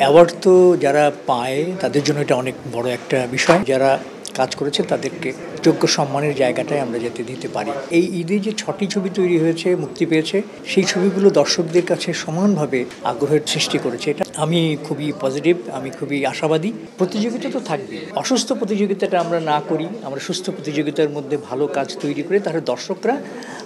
Award তো যারা পায় তাদের জন্য এটা অনেক বড় একটা বিষয়। যারা কাজ করেছে তাদেরকে যোগ্য সম্মানের জায়গাটায় আমরা যাতে দিতে পারি। এই ঈদে যে ৬টি ছবি তৈরি হয়েছে, মুক্তি পেয়েছে, সেই ছবিগুলো দর্শকদের কাছে সমানভাবে আগ্রহের সৃষ্টি করেছে। এটা আমি খুবই পজিটিভ, আমি খুবই আশাবাদী। প্রতিযোগিতা তো থাকবেই। অসুস্থ প্রতিযোগিতাটা আমরা না করি, আমরা সুস্থ প্রতিযোগিতার মধ্যে ভালো কাজ তৈরি করে তাহলে দর্শকরা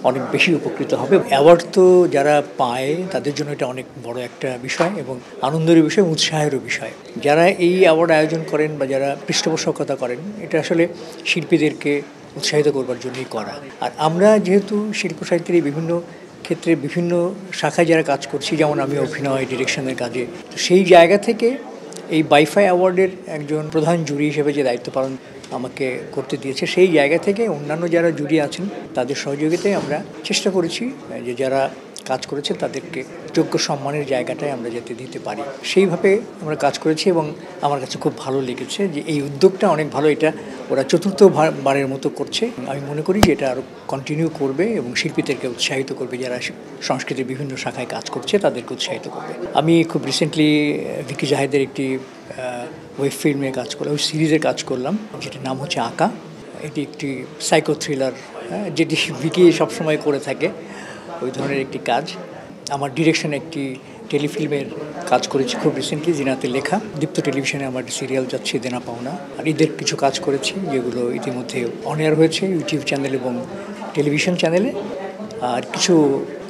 অনেক বেশি উপকৃত হবে। অ্যাওয়ার্ড তো যারা পায় তাদের জন্য এটা অনেক বড় একটা বিষয় এবং আনন্দের বিষয়, উৎসাহেরও বিষয়। যারা এই অ্যাওয়ার্ড আয়োজন করেন বা যারা পৃষ্ঠপোষকতা করেন, এটা আসলে শিল্পীদেরকে উৎসাহিত করবার জন্যই করা। আর আমরা যেহেতু শিল্প সাহিত্যের এই বিভিন্ন ক্ষেত্রে বিভিন্ন শাখায় যারা কাজ করছি, যেমন আমি অভিনয় ডিরেকশনের কাজে, তো সেই জায়গা থেকে এই বাইফাই অ্যাওয়ার্ডের একজন প্রধান জুরি হিসেবে যে দায়িত্ব পালন আমাকে করতে দিয়েছে, সেই জায়গা থেকে অন্যান্য যারা জুরি আছেন তাদের সহযোগিতায় আমরা চেষ্টা করেছি যে যারা কাজ করেছে তাদেরকে যোগ্য সম্মানের জায়গাটায় আমরা যাতে দিতে পারি, সেইভাবে আমরা কাজ করেছি। এবং আমার কাছে খুব ভালো লেগেছে যে এই উদ্যোগটা অনেক ভালো। এটা ওরা চতুর্থবারের মতো করছে। আমি মনে করি যে এটা আরও কন্টিনিউ করবে এবং শিল্পীদেরকে উৎসাহিত করবে, যারা সংস্কৃতির বিভিন্ন শাখায় কাজ করছে তাদেরকে উৎসাহিত করবে। আমি খুব রিসেন্টলি ভিকি জাহেদের একটি ওয়েব ফিল্মে কাজ করলাম, ওই সিরিজে কাজ করলাম, যেটার নাম হচ্ছে আঁকা। এটি একটি সাইকো থ্রিলার, যেটি ভিকি সবসময় করে থাকে, ওই ধরনের একটি কাজ। আমার ডিরেকশনে একটি টেলিফিল্মের কাজ করেছি খুব রিসেন্টলি, জিনাতে লেখা। দীপ্ত টেলিভিশনে আমার সিরিয়াল যাচ্ছে দেনা পাওনা। আর ঈদের কিছু কাজ করেছি যেগুলো ইতিমধ্যে অন এয়ার হয়েছে ইউটিউব চ্যানেল এবং টেলিভিশন চ্যানেলে। আর কিছু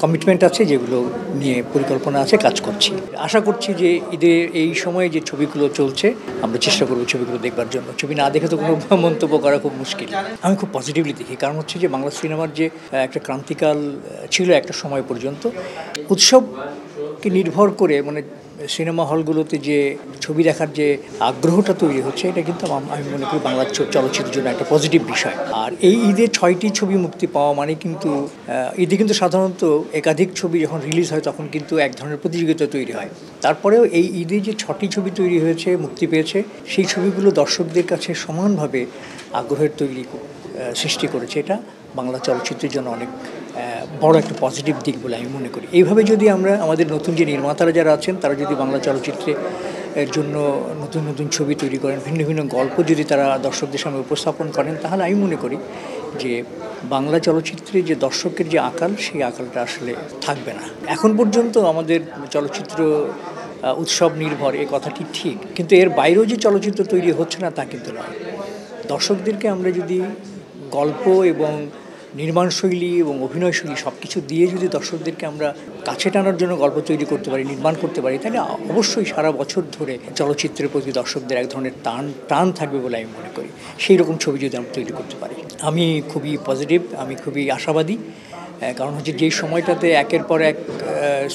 কমিটমেন্ট আছে যেগুলো নিয়ে পরিকল্পনা আছে, কাজ করছি। আশা করছি যে ঈদের এই সময়ে যে ছবিগুলো চলছে আমরা চেষ্টা করব ছবিগুলো দেখবার জন্য। ছবি না দেখে তো কোনো মন্তব্য করা খুব মুশকিল। আমি খুব পজিটিভলি দেখি, কারণ হচ্ছে যে বাংলা সিনেমার যে একটা ক্রান্তিকাল ছিল একটা সময় পর্যন্ত, উৎসবকে নির্ভর করে মানে সিনেমা হলগুলোতে যে ছবি দেখার যে আগ্রহটা তৈরি হচ্ছে, এটা কিন্তু আমি মনে করি বাংলার চলচ্চিত্রের জন্য একটা পজিটিভ বিষয়। আর এই ঈদে 6টি ছবি মুক্তি পাওয়া মানে কিন্তু ঈদে কিন্তু সাধারণত একাধিক ছবি যখন রিলিজ হয় তখন কিন্তু এক ধরনের প্রতিযোগিতা তৈরি হয়। তারপরেও এই ঈদে যে 6টি ছবি তৈরি হয়েছে, মুক্তি পেয়েছে, সেই ছবিগুলো দর্শকদের কাছে সমানভাবে আগ্রহের সৃষ্টি করেছে। এটা বাংলা চলচ্চিত্রের জন্য অনেক বড় একটা পজিটিভ দিক বলে আমি মনে করি। এইভাবে যদি আমরা আমাদের নতুন যে নির্মাতারা যারা আছেন তারা যদি বাংলা চলচ্চিত্রে এর জন্য নতুন নতুন ছবি তৈরি করেন, ভিন্ন ভিন্ন গল্প যদি তারা দর্শকদের সামনে উপস্থাপন করেন, তাহলে আমি মনে করি যে বাংলা চলচ্চিত্রে যে দর্শকের যে আকাল, সেই আকালটা আসলে থাকবে না। এখন পর্যন্ত আমাদের চলচ্চিত্র উৎসব নির্ভর, এই কথাটি ঠিক, কিন্তু এর বাইরেও যে চলচ্চিত্র তৈরি হচ্ছে না তা কিন্তু নয়। দর্শকদেরকে আমরা যদি গল্প এবং নির্মাণশৈলী এবং অভিনয়শৈলী সব কিছু দিয়ে যদি দর্শকদেরকে আমরা কাছে টানার জন্য গল্প তৈরি করতে পারি, নির্মাণ করতে পারি, তাহলে অবশ্যই সারা বছর ধরে চলচ্চিত্রের প্রতি দর্শকদের এক ধরনের টান থাকবে বলে আমি মনে করি। সেই রকম ছবি যদি আমরা তৈরি করতে পারি, আমি খুবই পজিটিভ, আমি খুবই আশাবাদী। কারণ হচ্ছে যেই সময়টাতে একের পর এক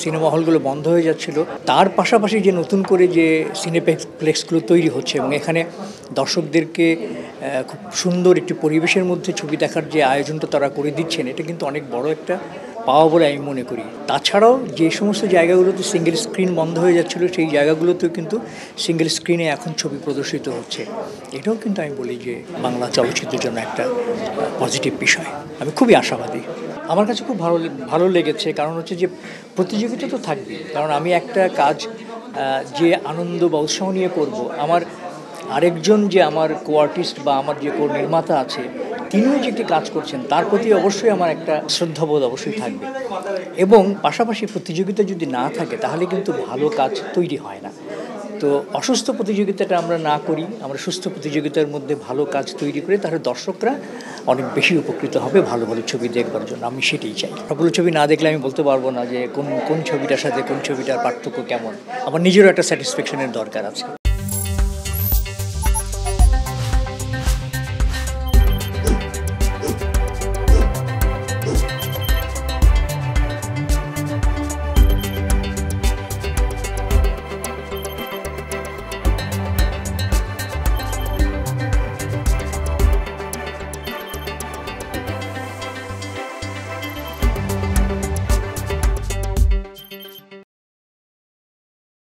সিনেমা হলগুলো বন্ধ হয়ে যাচ্ছিল, তার পাশাপাশি যে নতুন করে যে সিনেপ্লেক্সগুলো তৈরি হচ্ছে এবং এখানে দর্শকদেরকে খুব সুন্দর একটি পরিবেশের মধ্যে ছবি দেখার যে আয়োজনটা তারা করে দিচ্ছেন, এটা কিন্তু অনেক বড় একটা পাওয়া বলে আমি মনে করি। তাছাড়াও যে সমস্ত জায়গাগুলোতে সিঙ্গেল স্ক্রিন বন্ধ হয়ে যাচ্ছিল, সেই জায়গাগুলোতেও কিন্তু সিঙ্গেল স্ক্রিনে এখন ছবি প্রদর্শিত হচ্ছে। এটাও কিন্তু আমি বলি যে বাংলা চলচ্চিত্রের জন্য একটা পজিটিভ বিষয়। আমি খুবই আশাবাদী। আমার কাছে খুব ভালো লেগেছে, কারণ হচ্ছে যে প্রতিযোগিতা তো থাকবেই। কারণ আমি একটা কাজ যে আনন্দ বা উৎসাহ নিয়ে করব, আমার আরেকজন যে আমার কো-আর্টিস্ট বা আমার যে নির্মাতা আছে, তিনিও যে একটি কাজ করছেন, তার প্রতি অবশ্যই আমার একটা শ্রদ্ধাবোধ অবশ্যই থাকবে। এবং পাশাপাশি প্রতিযোগিতা যদি না থাকে তাহলে কিন্তু ভালো কাজ তৈরি হয় না। তো অসুস্থ প্রতিযোগিতাটা আমরা না করি, আমরা সুস্থ প্রতিযোগিতার মধ্যে ভালো কাজ তৈরি করে তাহলে দর্শকরা অনেক বেশি উপকৃত হবে ভালো ভালো ছবি দেখবার জন্য। আমি সেটাই চাই। সবগুলো ছবি না দেখলে আমি বলতে পারবো না যে কোন ছবিটার সাথে কোন ছবিটার পার্থক্য কেমন। আমার নিজেরও একটা স্যাটিসফ্যাকশনের দরকার আছে।